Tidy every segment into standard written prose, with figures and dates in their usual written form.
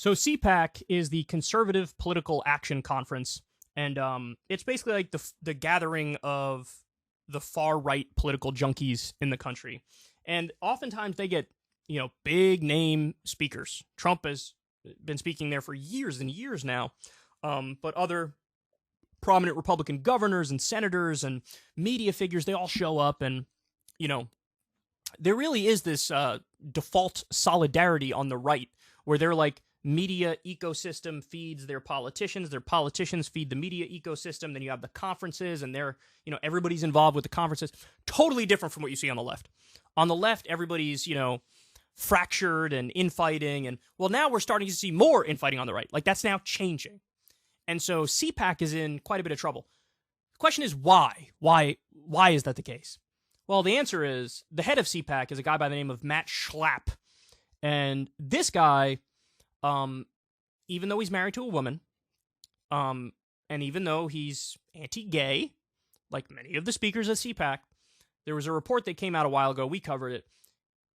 So CPAC is the Conservative Political Action Conference, and it's basically like the gathering of the far right political junkies in the country. And oftentimes they get big name speakers. Trump has been speaking there for years and years now, but other prominent Republican governors and senators and media figures, they all show up, and there really is this default solidarity on the right where they're like, media ecosystem feeds their politicians feed the media ecosystem, then you have the conferences, and they're, everybody's involved with the conferences. Totally different from what you see on the left. On the left, everybody's, fractured and infighting, and well, now we're starting to see more infighting on the right. Like, that's now changing. And so CPAC is in quite a bit of trouble. The question is why? Why is that the case? Well, the answer is the head of CPAC is a guy by the name of Matt Schlapp. And this guy, even though he's married to a woman, and even though he's anti-gay, like many of the speakers at CPAC, there was a report that came out a while ago, we covered it,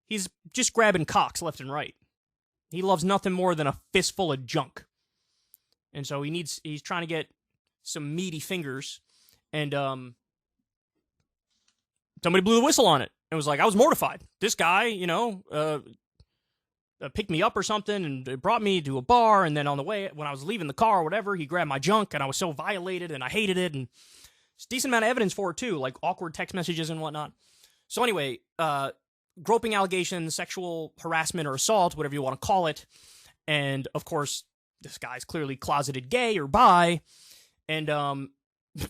he's just grabbing cocks left and right. He loves nothing more than a fistful of junk. And so he's trying to get some meaty fingers, and somebody blew the whistle on it. It was like, I was mortified. This guy, picked me up or something and brought me to a bar, and then on the way, when I was leaving the car or whatever, he grabbed my junk, and I was so violated, and I hated it, and there's a decent amount of evidence for it too, like awkward text messages and whatnot. So anyway, groping allegations, sexual harassment or assault, whatever you want to call it, and of course, this guy's clearly closeted gay or bi, and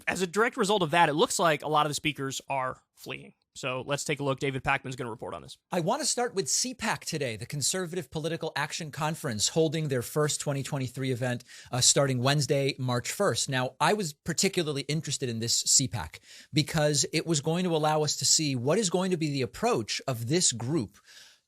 as a direct result of that, it looks like a lot of the speakers are fleeing. So let's take a look. David Pakman's going to report on this. I want to start with CPAC today, the Conservative Political Action Conference, holding their first 2023 event starting Wednesday, March 1st. Now, I was particularly interested in this CPAC because it was going to allow us to see what is going to be the approach of this group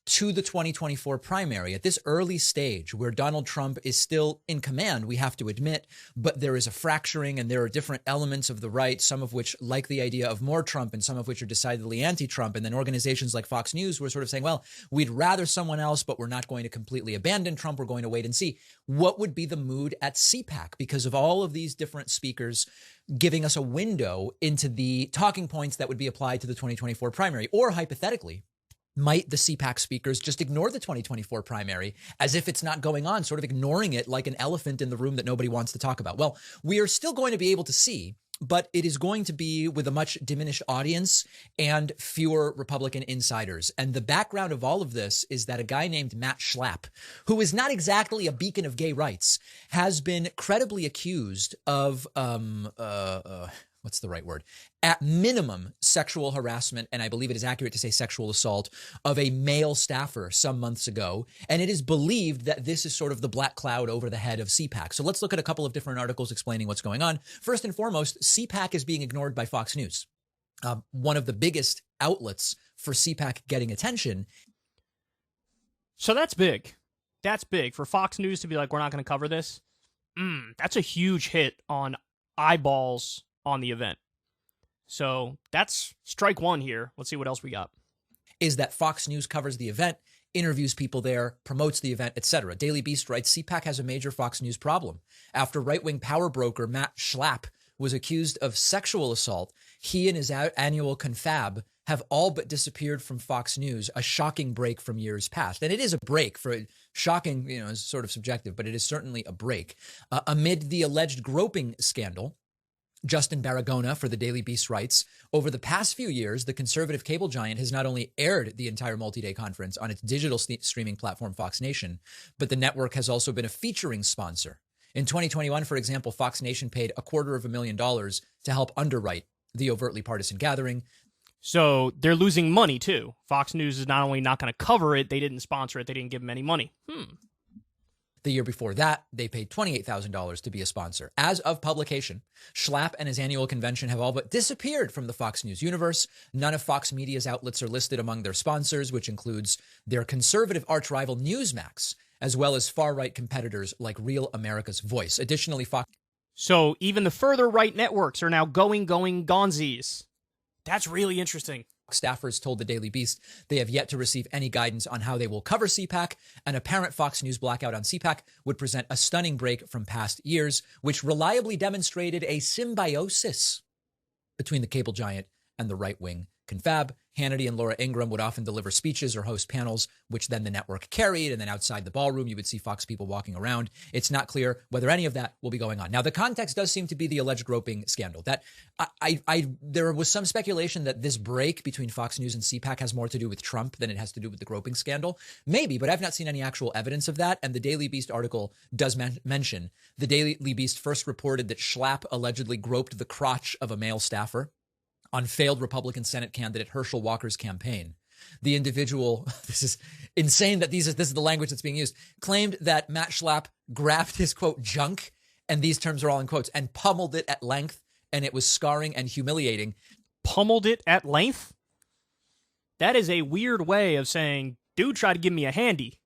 to the 2024 primary at this early stage where Donald Trump is still in command, we have to admit, but there is a fracturing and there are different elements of the right, some of which like the idea of more Trump and some of which are decidedly anti-Trump. And then organizations like Fox News were sort of saying, well, we'd rather someone else, but we're not going to completely abandon Trump. We're going to wait and see. What would be the mood at CPAC because of all of these different speakers giving us a window into the talking points that would be applied to the 2024 primary? Or hypothetically, might the CPAC speakers just ignore the 2024 primary as if it's not going on, sort of ignoring it like an elephant in the room that nobody wants to talk about? Well, we are still going to be able to see, but it is going to be with a much diminished audience and fewer Republican insiders. And the background of all of this is that a guy named Matt Schlapp, who is not exactly a beacon of gay rights, has been credibly accused of what's the right word? At minimum, sexual harassment, and I believe it is accurate to say sexual assault, of a male staffer some months ago. And it is believed that this is sort of the black cloud over the head of CPAC. So let's look at a couple of different articles explaining what's going on. First and foremost, CPAC is being ignored by Fox News, one of the biggest outlets for CPAC getting attention. So that's big. That's big. For Fox News to be like, we're not going to cover this, that's a huge hit on eyeballs on the event. So that's strike one here. Let's see what else we got. Is that Fox News covers the event, interviews people there, promotes the event, etc. Daily Beast writes, CPAC has a major Fox News problem. After right-wing power broker Matt Schlapp was accused of sexual assault, he and his annual confab have all but disappeared from Fox News, a shocking break from years past. And it is a break. For shocking, is sort of subjective, but it is certainly a break. Amid the alleged groping scandal, Justin Baragona for the Daily Beast writes, over the past few years, the conservative cable giant has not only aired the entire multi-day conference on its digital streaming platform, Fox Nation, but the network has also been a featuring sponsor. In 2021, for example, Fox Nation paid $250,000 to help underwrite the overtly partisan gathering. So they're losing money too. Fox News is not only not going to cover it, they didn't sponsor it, they didn't give them any money. The year before that, they paid $28,000 to be a sponsor. As of publication, Schlapp and his annual convention have all but disappeared from the Fox News universe. None of Fox Media's outlets are listed among their sponsors, which includes their conservative arch-rival Newsmax, as well as far-right competitors like Real America's Voice. Additionally, Fox... So even the further right networks are now going gonzies. That's really interesting. Staffers told the Daily Beast they have yet to receive any guidance on how they will cover CPAC. An apparent Fox News blackout on CPAC would present a stunning break from past years, which reliably demonstrated a symbiosis between the cable giant and the right-wing confab. Hannity and Laura Ingraham would often deliver speeches or host panels, which then the network carried. And then outside the ballroom, you would see Fox people walking around. It's not clear whether any of that will be going on. Now, the context does seem to be the alleged groping scandal. That there was some speculation that this break between Fox News and CPAC has more to do with Trump than it has to do with the groping scandal. Maybe, but I've not seen any actual evidence of that. And the Daily Beast article does mention the Daily Beast first reported that Schlapp allegedly groped the crotch of a male staffer on failed Republican Senate candidate Herschel Walker's campaign. The individual, this is insane that this is the language that's being used, claimed that Matt Schlapp grabbed his, quote, junk, and these terms are all in quotes, and pummeled it at length, and it was scarring and humiliating. Pummeled it at length? That is a weird way of saying, dude tried to give me a handy.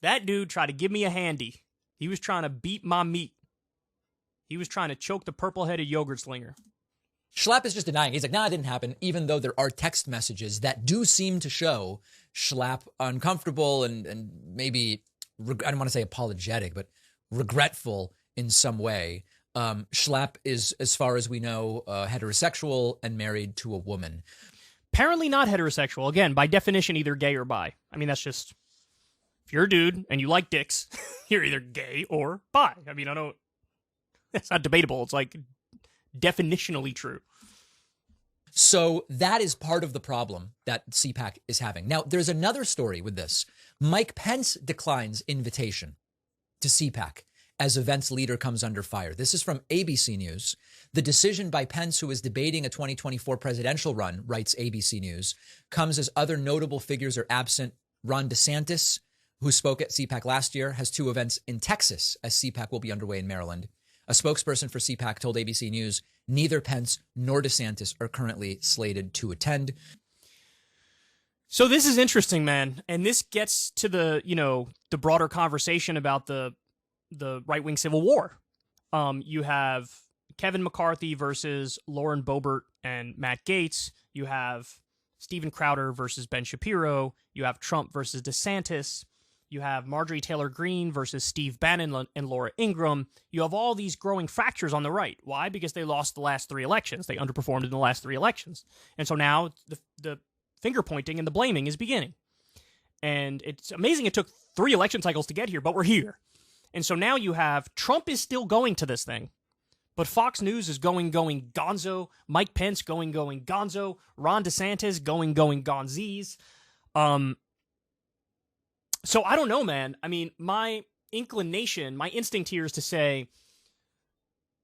That dude tried to give me a handy. He was trying to beat my meat. He was trying to choke the purple-headed yogurt slinger. Schlapp is just denying. He's like, nah, it didn't happen, even though there are text messages that do seem to show Schlapp uncomfortable and maybe, I don't want to say apologetic, but regretful in some way. Schlapp is, as far as we know, heterosexual and married to a woman. Apparently not heterosexual. Again, by definition, either gay or bi. I mean, that's just, if you're a dude and you like dicks, you're either gay or bi. I mean, that's not debatable. It's like definitionally true. So that is part of the problem that CPAC is having. Now, there's another story with this. Mike Pence declines invitation to CPAC as events leader comes under fire. This is from ABC News. The decision by Pence, who is debating a 2024 presidential run, writes ABC News, comes as other notable figures are absent. Ron DeSantis, who spoke at CPAC last year, has two events in Texas as CPAC will be underway in Maryland. A spokesperson for CPAC told ABC News neither Pence nor DeSantis are currently slated to attend. So this is interesting, man. And this gets to the broader conversation about the right-wing civil war. You have Kevin McCarthy versus Lauren Boebert and Matt Gaetz. You have Steven Crowder versus Ben Shapiro. You have Trump versus DeSantis. You have Marjorie Taylor Greene versus Steve Bannon and Laura Ingraham. You have all these growing fractures on the right. Why? Because they lost the last three elections. They underperformed in the last three elections. And so now the finger pointing and the blaming is beginning. And it's amazing it took 3 election cycles to get here, but we're here. And so now you have Trump is still going to this thing, but Fox News is going gonzo. Mike Pence going gonzo. Ron DeSantis going gonzes. So I don't know, man. I mean, my instinct here is to say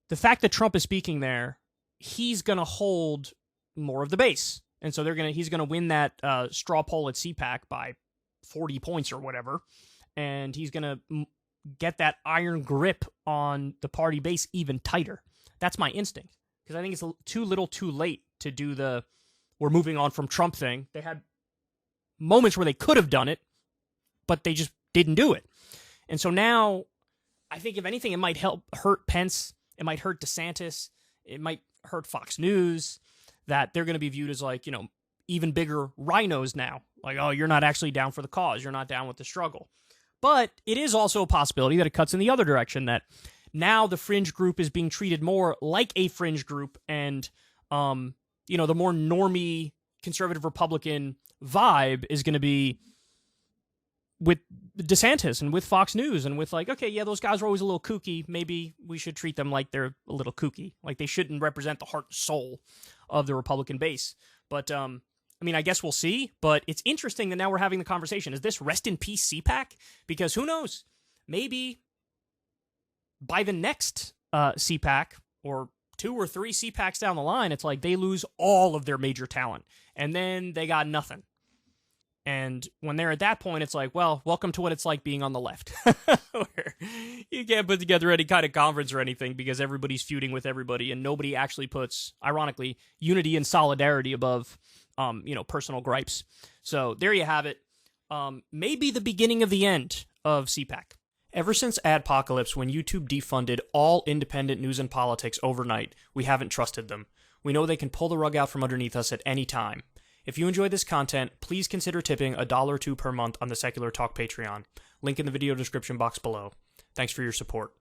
the fact that Trump is speaking there, he's going to hold more of the base. And so he's going to win that straw poll at CPAC by 40 points or whatever. And he's going to get that iron grip on the party base even tighter. That's my instinct. Because I think it's too little too late to do we're moving on from Trump thing. They had moments where they could have done it, but they just didn't do it. And so now, I think if anything, it might hurt Pence. It might hurt DeSantis. It might hurt Fox News, that they're going to be viewed as even bigger rhinos now. Like, oh, you're not actually down for the cause. You're not down with the struggle. But it is also a possibility that it cuts in the other direction, that now the fringe group is being treated more like a fringe group, and, the more normie conservative Republican vibe is going to be with DeSantis and with Fox News and with okay, yeah, those guys are always a little kooky. Maybe we should treat them like they're a little kooky. Like they shouldn't represent the heart and soul of the Republican base. But, I guess we'll see. But it's interesting that now we're having the conversation. Is this rest in peace CPAC? Because who knows? Maybe by the next CPAC or 2 or 3 CPACs down the line, it's like they lose all of their major talent. And then they got nothing. And when they're at that point, it's like, well, welcome to what it's like being on the left. Where you can't put together any kind of conference or anything because everybody's feuding with everybody and nobody actually puts, ironically, unity and solidarity above, personal gripes. So there you have it. Maybe the beginning of the end of CPAC. Ever since Adpocalypse, when YouTube defunded all independent news and politics overnight, we haven't trusted them. We know they can pull the rug out from underneath us at any time. If you enjoy this content, please consider tipping $1 or $2 per month on the Secular Talk Patreon. Link in the video description box below. Thanks for your support.